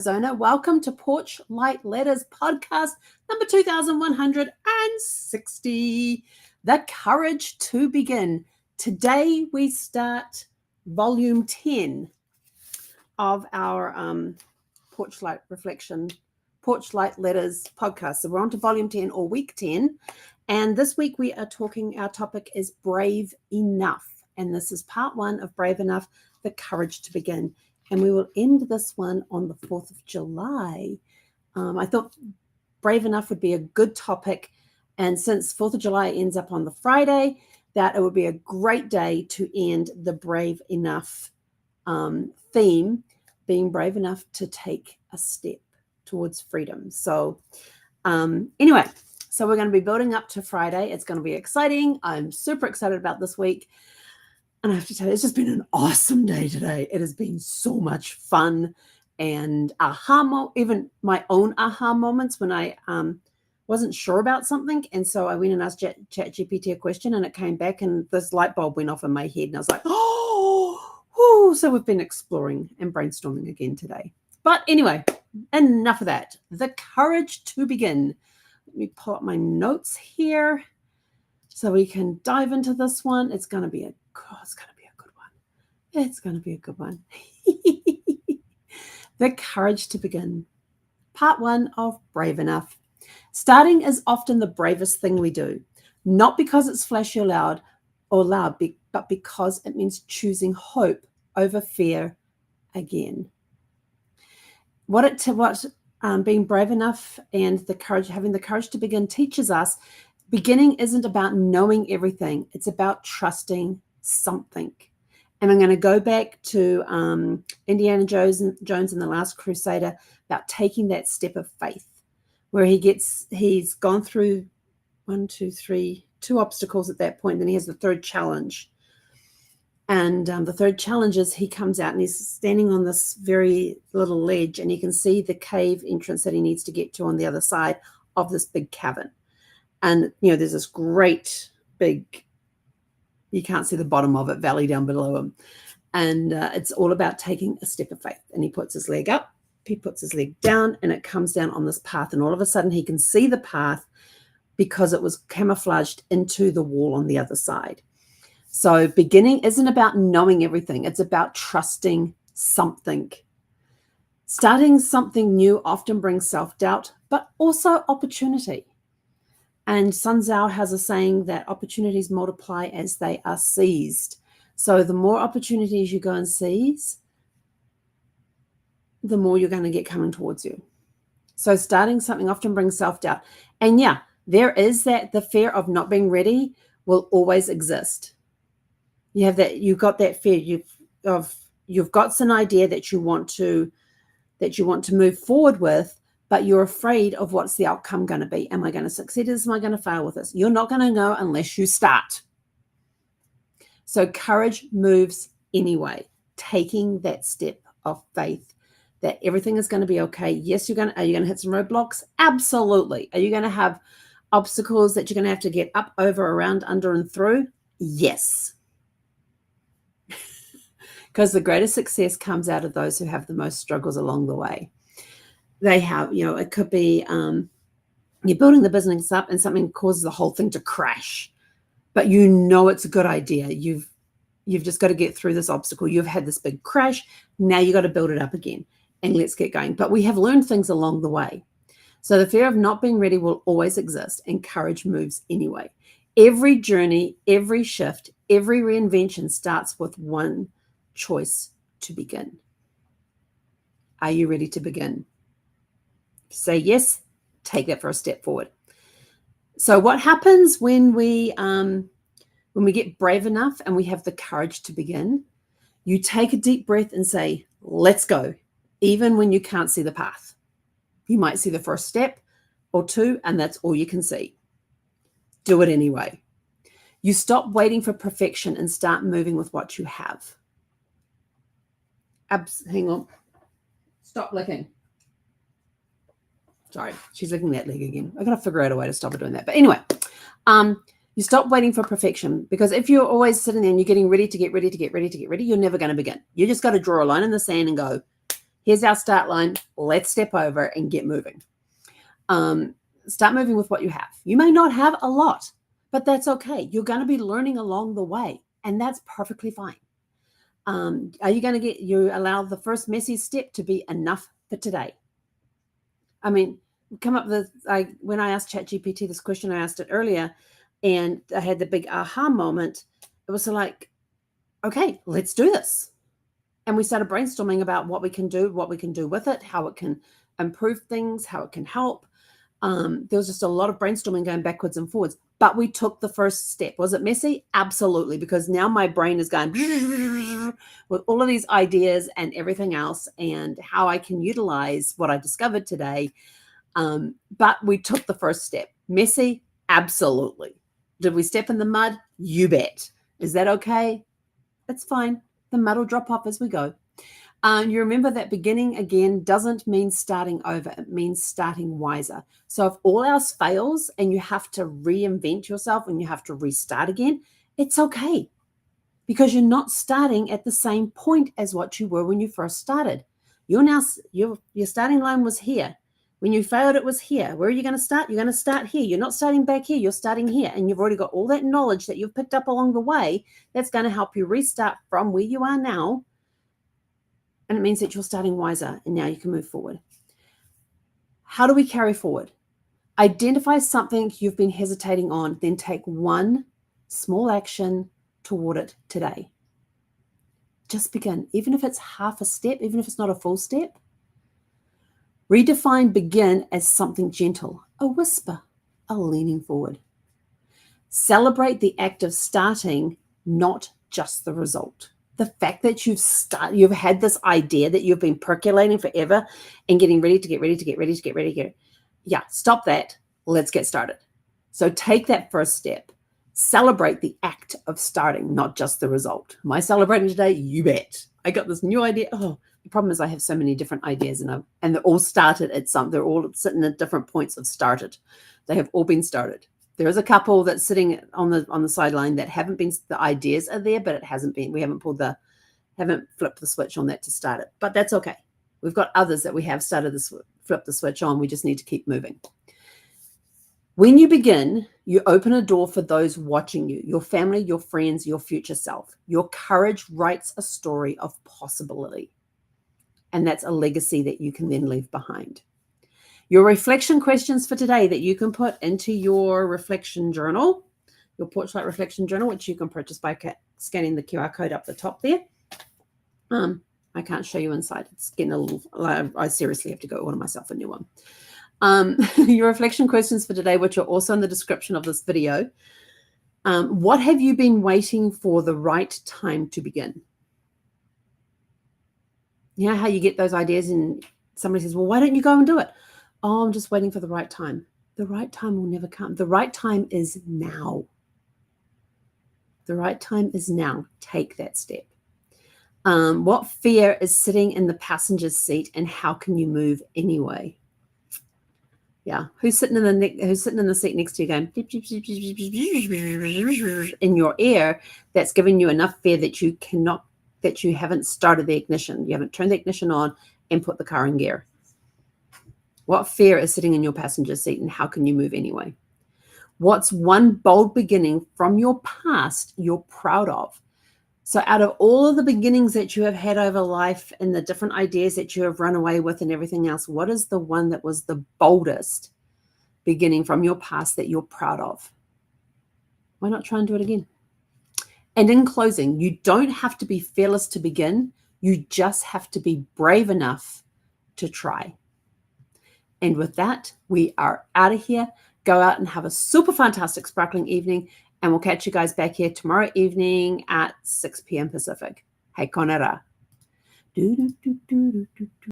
Arizona. Welcome to Porch Light Letters podcast number 2160. The Courage to Begin. Today we start volume 10 of our Porch Light Letters podcast. So we're on to volume 10 or week 10. And this week we are our topic is Brave Enough. And this is part 1 of Brave Enough, The Courage to Begin. And we will end this one on the 4th of July. I thought Brave Enough would be a good topic. And since 4th of July ends up on the Friday, that it would be a great day to end the Brave Enough theme, being brave enough to take a step towards freedom. So anyway, so we're going to be building up to Friday. It's going to be exciting. I'm super excited about this week. And I have to tell you, it's just been an awesome day today. It has been so much fun and even my own aha moments when I wasn't sure about something. And so I went and asked ChatGPT a question and it came back and this light bulb went off in my head. And I was like, oh, so we've been exploring and brainstorming again today. But anyway, enough of that. The courage to begin. Let me pull up my notes here so we can dive into this one. It's going to be a good one. It's going to be a good one. The courage to begin. Part 1 of Brave Enough. Starting is often the bravest thing we do, not because it's flashy or loud, but because it means choosing hope over fear again. What being brave enough and having the courage to begin teaches us, beginning isn't about knowing everything. It's about trusting something. And I'm going to go back to Indiana Jones in The Last Crusader about taking that step of faith, where he's gone through 2 obstacles at that point. Then he has the 3rd challenge. And the 3rd challenge is he comes out and he's standing on this very little ledge and you can see the cave entrance that he needs to get to on the other side of this big cavern. And, there's this great big, you can't see the bottom of it, valley down below him. And it's all about taking a step of faith. And he puts his leg up, he puts his leg down, and it comes down on this path. And all of a sudden he can see the path because it was camouflaged into the wall on the other side. So beginning isn't about knowing everything. It's about trusting something. Starting something new often brings self-doubt, but also opportunity. And Sun Tzu has a saying that opportunities multiply as they are seized. So the more opportunities you go and seize, the more you're going to get coming towards you. So starting something often brings self-doubt. And yeah, there is the fear of not being ready will always exist. You've got that fear. You've got an idea that you want to move forward with, but you're afraid of what's the outcome going to be. Am I going to succeed at this? Am I going to fail with this? You're not going to know unless you start. So courage moves anyway, taking that step of faith that everything is going to be okay. Yes, are you going to hit some roadblocks? Absolutely. Are you going to have obstacles that you're going to have to get up, over, around, under, and through? Yes. Because the greatest success comes out of those who have the most struggles along the way. They have, it could be you're building the business up and something causes the whole thing to crash, but it's a good idea. You've just got to get through this obstacle. You've had this big crash. Now you got to build it up again and let's get going. But we have learned things along the way. So the fear of not being ready will always exist and courage moves anyway. Every journey, every shift, every reinvention starts with one choice to begin. Are you ready to begin? Say yes, take that for a step forward. So what happens when we get brave enough and we have the courage to begin? You take a deep breath and say, let's go, even when you can't see the path. You might see the first step or 2, and that's all you can see. Do it anyway. You stop waiting for perfection and start moving with what you have. Hang on. Stop licking. Sorry, she's licking that leg again. I've got to figure out a way to stop her doing that. But anyway, you stop waiting for perfection, because if you're always sitting there and you're getting ready to get ready, you're never going to begin. You just got to draw a line in the sand and go, Here's our start line. Let's step over and get moving. Start moving with what you have. You may not have a lot, but that's okay. You're going to be learning along the way, and that's perfectly fine. Are you going to you allow the first messy step to be enough for today? I mean, come up with, when I asked ChatGPT this question, I asked it earlier, and I had the big aha moment. It was like, okay, let's do this. And we started brainstorming about what we can do with it, how it can improve things, how it can help. There was just a lot of brainstorming going backwards and forwards, but we took the first step. Was it messy? Absolutely, because now my brain is going with all of these ideas and everything else and how I can utilize what I discovered today. But we took the first step. Messy? Absolutely. Did we step in the mud? You bet. Is that okay? That's fine. The mud will drop off as we go. You remember that beginning again doesn't mean starting over. It means starting wiser. So if all else fails and you have to reinvent yourself and you have to restart again, it's okay, because you're not starting at the same point as what you were when you first started. Your starting line was here. When you failed, it was here. Where are you going to start? You're going to start here. You're not starting back here. You're starting here. And you've already got all that knowledge that you've picked up along the way that's going to help you restart from where you are now. And it means that you're starting wiser, and now you can move forward. How do we carry forward? Identify something you've been hesitating on, then take one small action toward it today. Just begin, even if it's half a step, even if it's not a full step. Redefine begin as something gentle, a whisper, a leaning forward. Celebrate the act of starting, not just the result. The fact that you've had this idea that you've been percolating forever and getting ready to get ready. Yeah, stop that. Let's get started. So take that first step. Celebrate the act of starting, not just the result. Am I celebrating today? You bet. I got this new idea. Oh, the problem is I have so many different ideas, and they're all started at they're all sitting at different points of started. They have all been started. There is a couple that's sitting on the sideline that haven't been, the ideas are there, but it hasn't been, we haven't flipped the switch on that to start it. But that's okay. We've got others that we have started flip the switch on. We just need to keep moving. When you begin, you open a door for those watching you, your family, your friends, your future self. Your courage writes a story of possibility. And that's a legacy that you can then leave behind. Your reflection questions for today that you can put into your reflection journal, your Porchlight reflection journal, which you can purchase by scanning the QR code up the top there. I can't show you inside. It's getting a little, I seriously have to go order myself a new one. Your reflection questions for today, which are also in the description of this video. What have you been waiting for the right time to begin? You know how you get those ideas and somebody says, well, why don't you go and do it? Oh, I'm just waiting for the right time. The right time will never come. The right time is now. The right time is now. Take that step. What fear is sitting in the passenger's seat, and how can you move anyway? Yeah, who's sitting in the seat next to you going in your ear? That's giving you enough fear that you haven't started the ignition. You haven't turned the ignition on and put the car in gear. What fear is sitting in your passenger seat, and how can you move anyway? What's one bold beginning from your past you're proud of? So out of all of the beginnings that you have had over life and the different ideas that you have run away with and everything else, what is the one that was the boldest beginning from your past that you're proud of? Why not try and do it again? And in closing, you don't have to be fearless to begin. You just have to be brave enough to try. And with that, we are out of here. Go out and have a super fantastic sparkling evening. And we'll catch you guys back here tomorrow evening at 6 p.m. Pacific. Hei konera.